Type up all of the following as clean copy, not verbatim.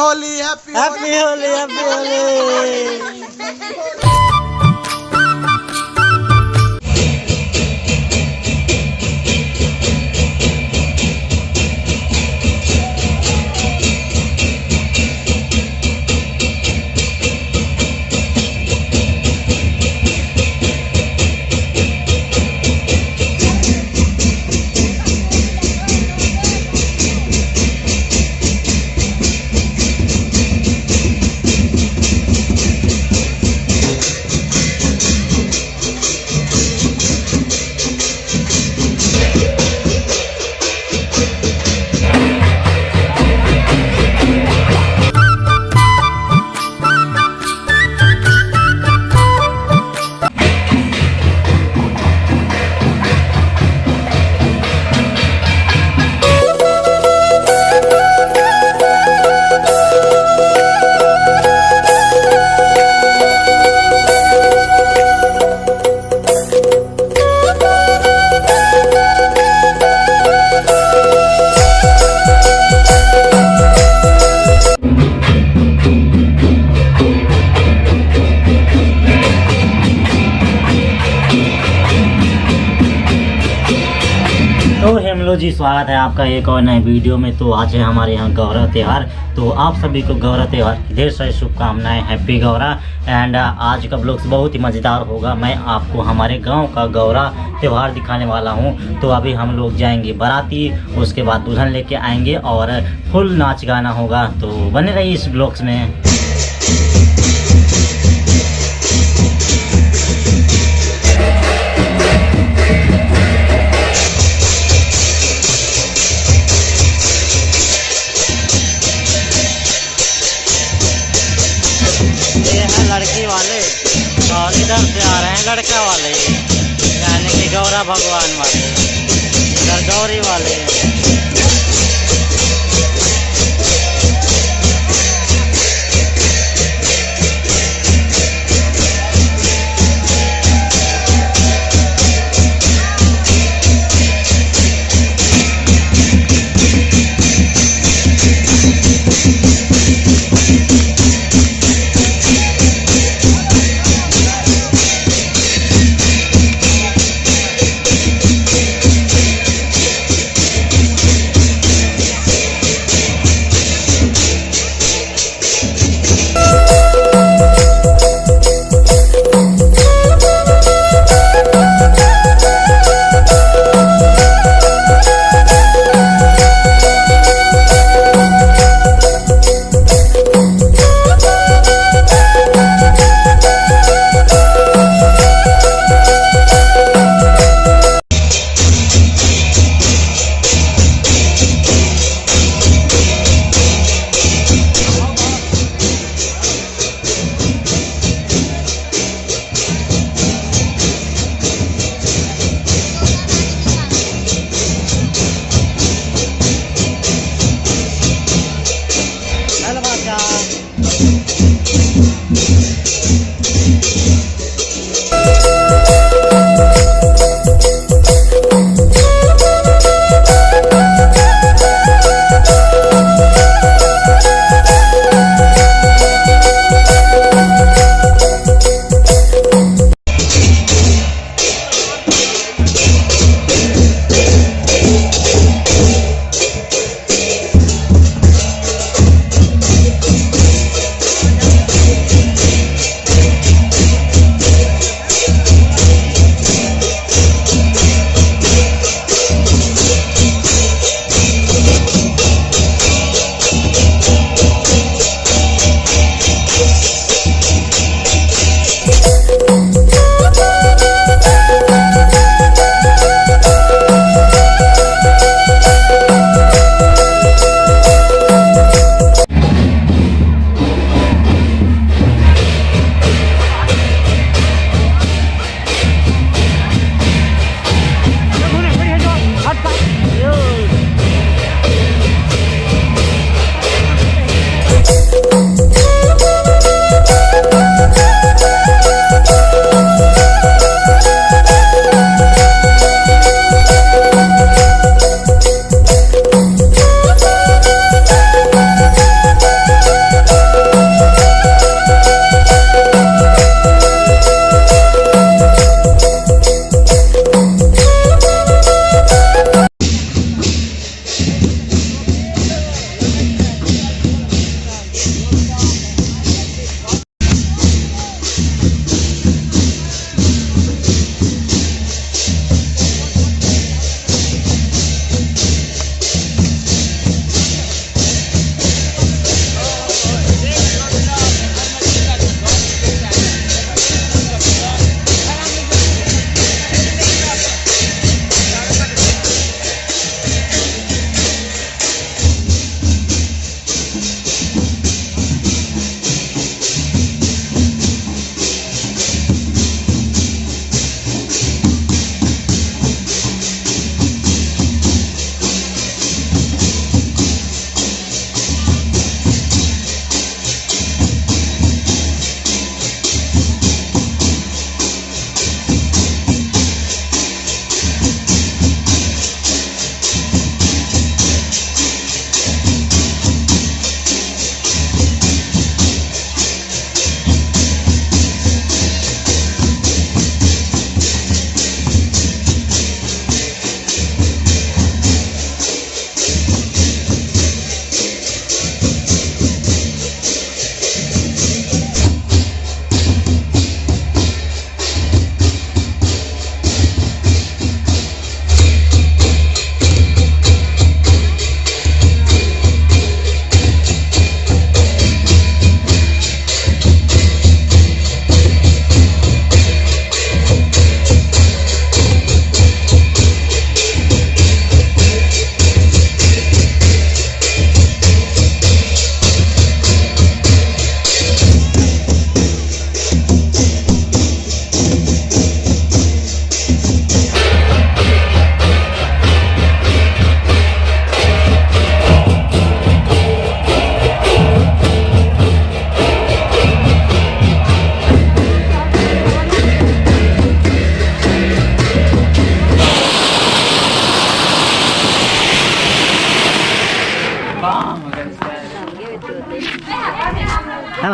Holy happy Holi happy Holi. जी स्वागत है आपका एक और नए वीडियो में। तो आज है हमारे यहाँ गौरा त्यौहार। तो आप सभी को गौरा त्यौहार की ढेर सारी शुभकामनाएं। हैप्पी गौरा। एंड आज का ब्लॉग बहुत ही मज़ेदार होगा। मैं आपको हमारे गांव का गौरा त्यौहार दिखाने वाला हूं। तो अभी हम लोग जाएंगे बाराती, उसके बाद दुल्हन लेके आएंगे और फुल नाच गाना होगा। तो बने रहिए इस ब्लॉग्स में। लड़की वाले और इधर से आ रहे हैं लड़का वाले, यानी कि गौरा भगवान वाले, इधर गौरी वाले।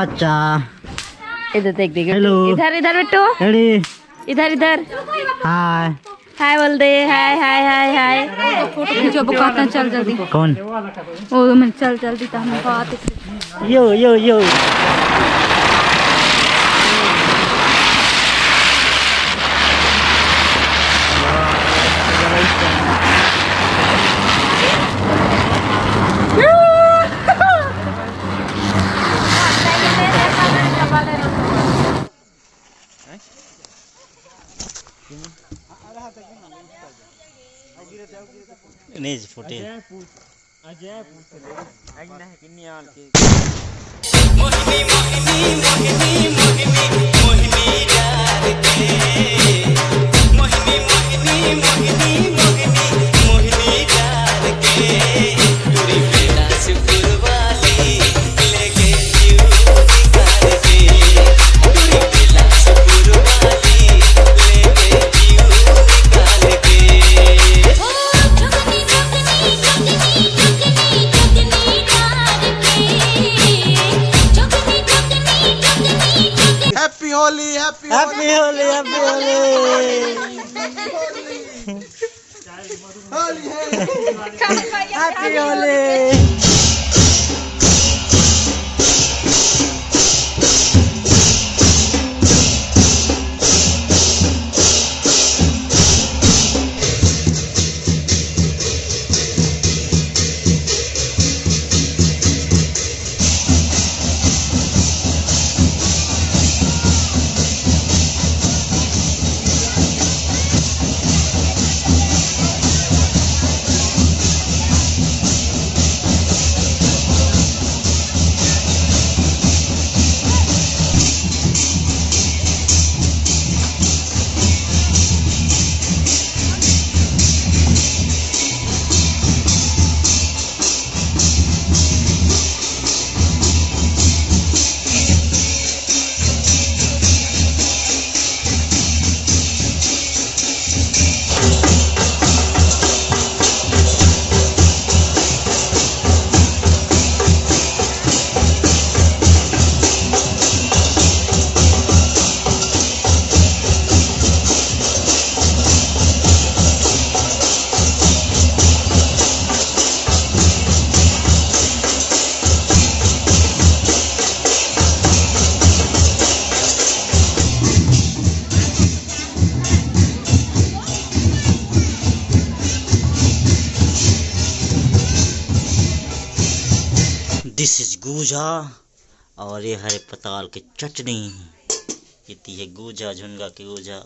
बच्चा। इधर देख देख। हेलो। इधर इधर बेटू। रेडी। इधर इधर। हाय। हाय बोल दे। हाय हाय हाय हाय। फोटो खींचो बुकाता चल जल्दी। कौन? ओ मैं चल जल्दी तो हम बात। यो यो यो। नहीं फुटे। अजय मोहिनी मोहिनी मोहिनी मोहिनी मोहिनी यार के मोहिनी मोहिनी मोहिनी मोहिनी मोहिनी यार के पूरी बेला से पुरवाली लेके यू निकाल के पूरी बेला से पुरवाली लेके यू निकाल के। Happy Holi happy happy Holi happy Holi. Happy Holi. This is gujia और ये हरे पताल की चटनी। ये है गुजा झुनगा की गुजा।